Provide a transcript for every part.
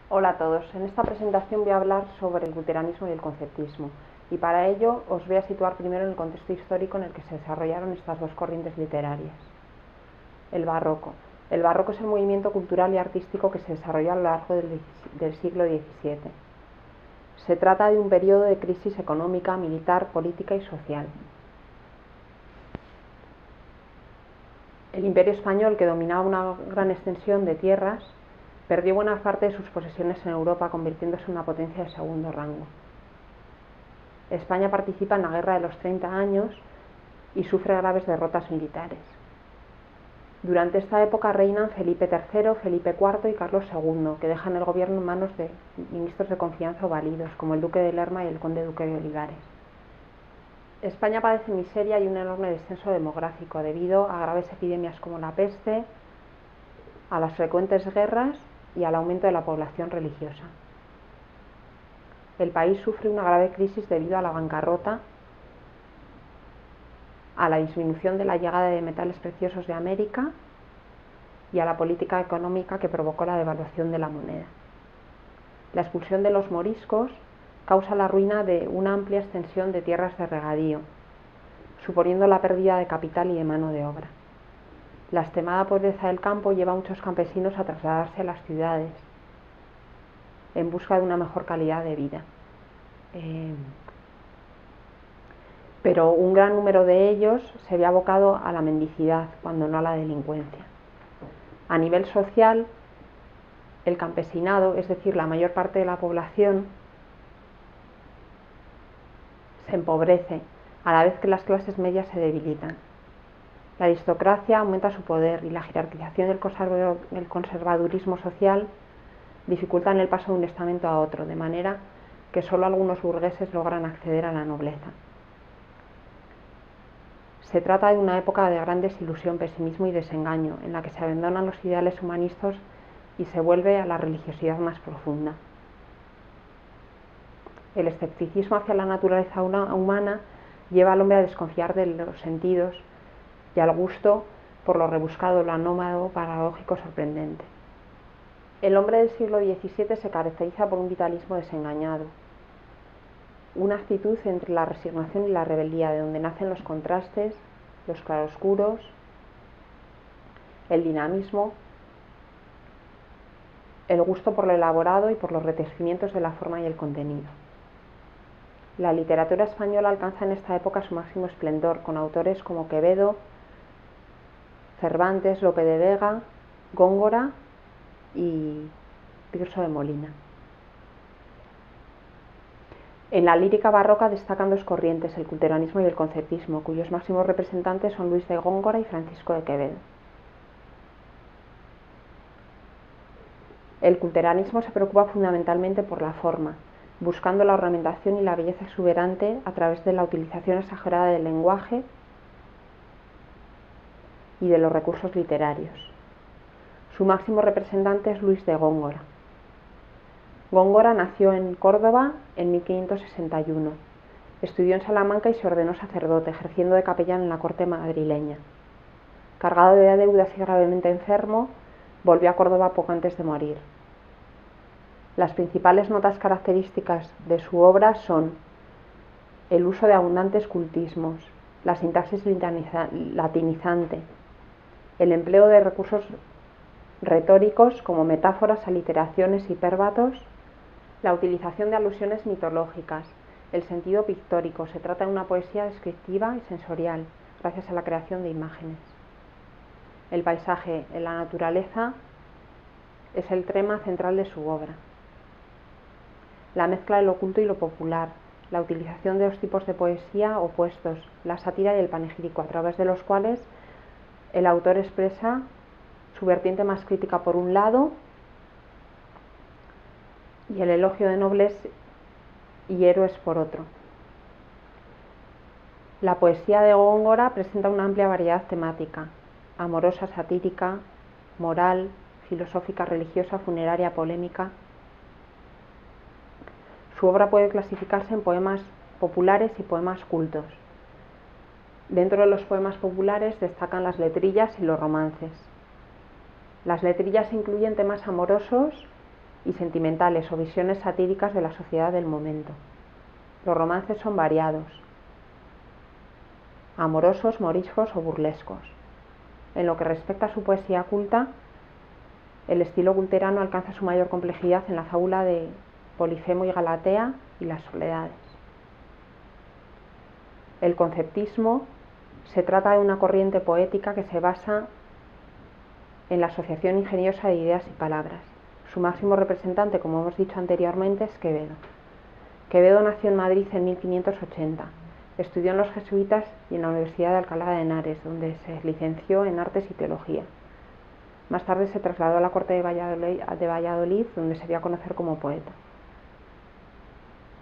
Hola a todos, en esta presentación voy a hablar sobre el luteranismo y el conceptismo, y para ello os voy a situar primero en el contexto histórico en el que se desarrollaron estas dos corrientes literarias. El barroco. El barroco es el movimiento cultural y artístico que se desarrolló a lo largo del siglo XVII. Se trata de un periodo de crisis económica, militar, política y social. El Imperio español, que dominaba una gran extensión de tierras, perdió buena parte de sus posesiones en Europa, convirtiéndose en una potencia de segundo rango. España participa en la Guerra de los 30 años y sufre graves derrotas militares. Durante esta época reinan Felipe III, Felipe IV y Carlos II, que dejan el gobierno en manos de ministros de confianza o válidos, como el duque de Lerma y el conde duque de Olivares. España padece miseria y un enorme descenso demográfico debido a graves epidemias como la peste, a las frecuentes guerras y al aumento de la población religiosa. El país sufre una grave crisis debido a la bancarrota, a la disminución de la llegada de metales preciosos de América y a la política económica que provocó la devaluación de la moneda. La expulsión de los moriscos causa la ruina de una amplia extensión de tierras de regadío, suponiendo la pérdida de capital y de mano de obra. La extremada pobreza del campo lleva a muchos campesinos a trasladarse a las ciudades en busca de una mejor calidad de vida. Pero un gran número de ellos se ve abocado a la mendicidad, cuando no a la delincuencia. A nivel social, el campesinado, es decir, la mayor parte de la población, se empobrece, a la vez que las clases medias se debilitan. La aristocracia aumenta su poder y la jerarquización del conservadurismo social dificultan el paso de un estamento a otro, de manera que solo algunos burgueses logran acceder a la nobleza. Se trata de una época de gran desilusión, pesimismo y desengaño, en la que se abandonan los ideales humanistas y se vuelve a la religiosidad más profunda. El escepticismo hacia la naturaleza humana lleva al hombre a desconfiar de los sentidos y al gusto por lo rebuscado, lo anómalo, paradójico, sorprendente. El hombre del siglo XVII se caracteriza por un vitalismo desengañado, una actitud entre la resignación y la rebeldía, de donde nacen los contrastes, los claroscuros, el dinamismo, el gusto por lo elaborado y por los retecimientos de la forma y el contenido. La literatura española alcanza en esta época su máximo esplendor, con autores como Quevedo, Cervantes, Lope de Vega, Góngora y Tirso de Molina. En la lírica barroca destacan dos corrientes, el culteranismo y el conceptismo, cuyos máximos representantes son Luis de Góngora y Francisco de Quevedo. El culteranismo se preocupa fundamentalmente por la forma, buscando la ornamentación y la belleza exuberante a través de la utilización exagerada del lenguaje y de los recursos literarios. Su máximo representante es Luis de Góngora. Góngora nació en Córdoba en 1561. Estudió en Salamanca y se ordenó sacerdote, ejerciendo de capellán en la corte madrileña. Cargado de deudas y gravemente enfermo, volvió a Córdoba poco antes de morir. Las principales notas características de su obra son el uso de abundantes cultismos, la sintaxis latinizante, el empleo de recursos retóricos como metáforas, aliteraciones, hipérbatos, la utilización de alusiones mitológicas, el sentido pictórico. Se trata de una poesía descriptiva y sensorial, gracias a la creación de imágenes. El paisaje en la naturaleza es el tema central de su obra. La mezcla de lo oculto y lo popular, la utilización de dos tipos de poesía opuestos, la sátira y el panegírico, a través de los cuales el autor expresa su vertiente más crítica por un lado y el elogio de nobles y héroes por otro. La poesía de Góngora presenta una amplia variedad temática: amorosa, satírica, moral, filosófica, religiosa, funeraria, polémica. Su obra puede clasificarse en poemas populares y poemas cultos. Dentro de los poemas populares destacan las letrillas y los romances. Las letrillas incluyen temas amorosos y sentimentales o visiones satíricas de la sociedad del momento. Los romances son variados, amorosos, moriscos o burlescos. En lo que respecta a su poesía culta, el estilo culterano alcanza su mayor complejidad en la fábula de Polifemo y Galatea y las soledades. El conceptismo se trata de una corriente poética que se basa en la asociación ingeniosa de ideas y palabras. Su máximo representante, como hemos dicho anteriormente, es Quevedo. Quevedo nació en Madrid en 1580. Estudió en los jesuitas y en la Universidad de Alcalá de Henares, donde se licenció en Artes y Teología. Más tarde se trasladó a la corte de Valladolid, donde se dio a conocer como poeta.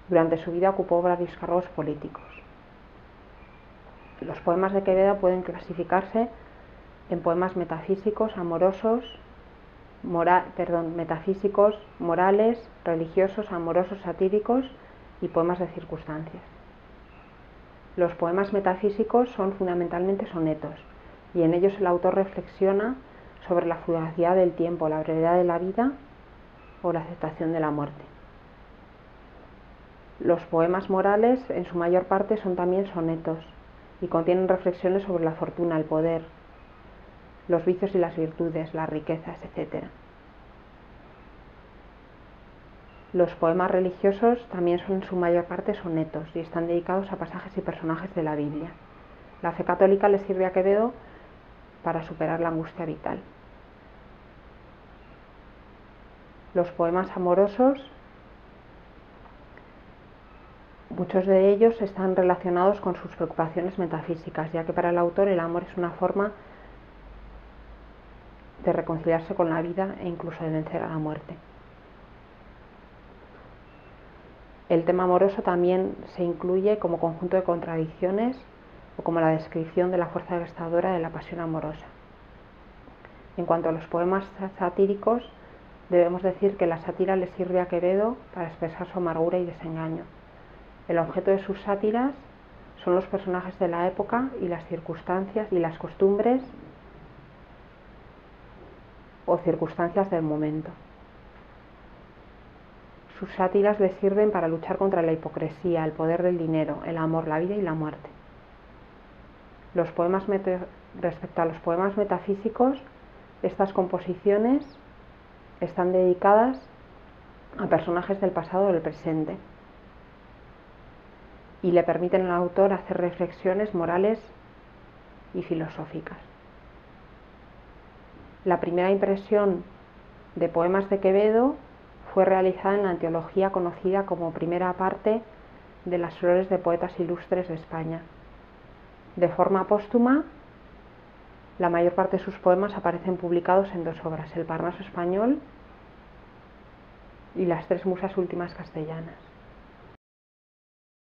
Durante su vida ocupó varios cargos políticos. Los poemas de Quevedo pueden clasificarse en poemas metafísicos, amorosos, metafísicos, morales, religiosos, amorosos, satíricos y poemas de circunstancias. Los poemas metafísicos son fundamentalmente sonetos, y en ellos el autor reflexiona sobre la fugacidad del tiempo, la brevedad de la vida o la aceptación de la muerte. Los poemas morales, en su mayor parte, son también sonetos y contienen reflexiones sobre la fortuna, el poder, los vicios y las virtudes, las riquezas, etc. Los poemas religiosos también son en su mayor parte sonetos y están dedicados a pasajes y personajes de la Biblia. La fe católica le sirve a Quevedo para superar la angustia vital. Los poemas amorosos, muchos de ellos están relacionados con sus preocupaciones metafísicas, ya que para el autor el amor es una forma de reconciliarse con la vida e incluso de vencer a la muerte. El tema amoroso también se incluye como conjunto de contradicciones o como la descripción de la fuerza devastadora de la pasión amorosa. En cuanto a los poemas satíricos, debemos decir que la sátira le sirve a Quevedo para expresar su amargura y desengaño. El objeto de sus sátiras son los personajes de la época y las circunstancias y las costumbres o circunstancias del momento. Sus sátiras le sirven para luchar contra la hipocresía, el poder del dinero, el amor, la vida y la muerte. Respecto a los poemas metafísicos, estas composiciones están dedicadas a personajes del pasado o del presente y le permiten al autor hacer reflexiones morales y filosóficas. La primera impresión de poemas de Quevedo fue realizada en la antología conocida como Primera Parte de las Flores de Poetas Ilustres de España. De forma póstuma, la mayor parte de sus poemas aparecen publicados en dos obras, El Parnaso español y Las tres musas últimas castellanas.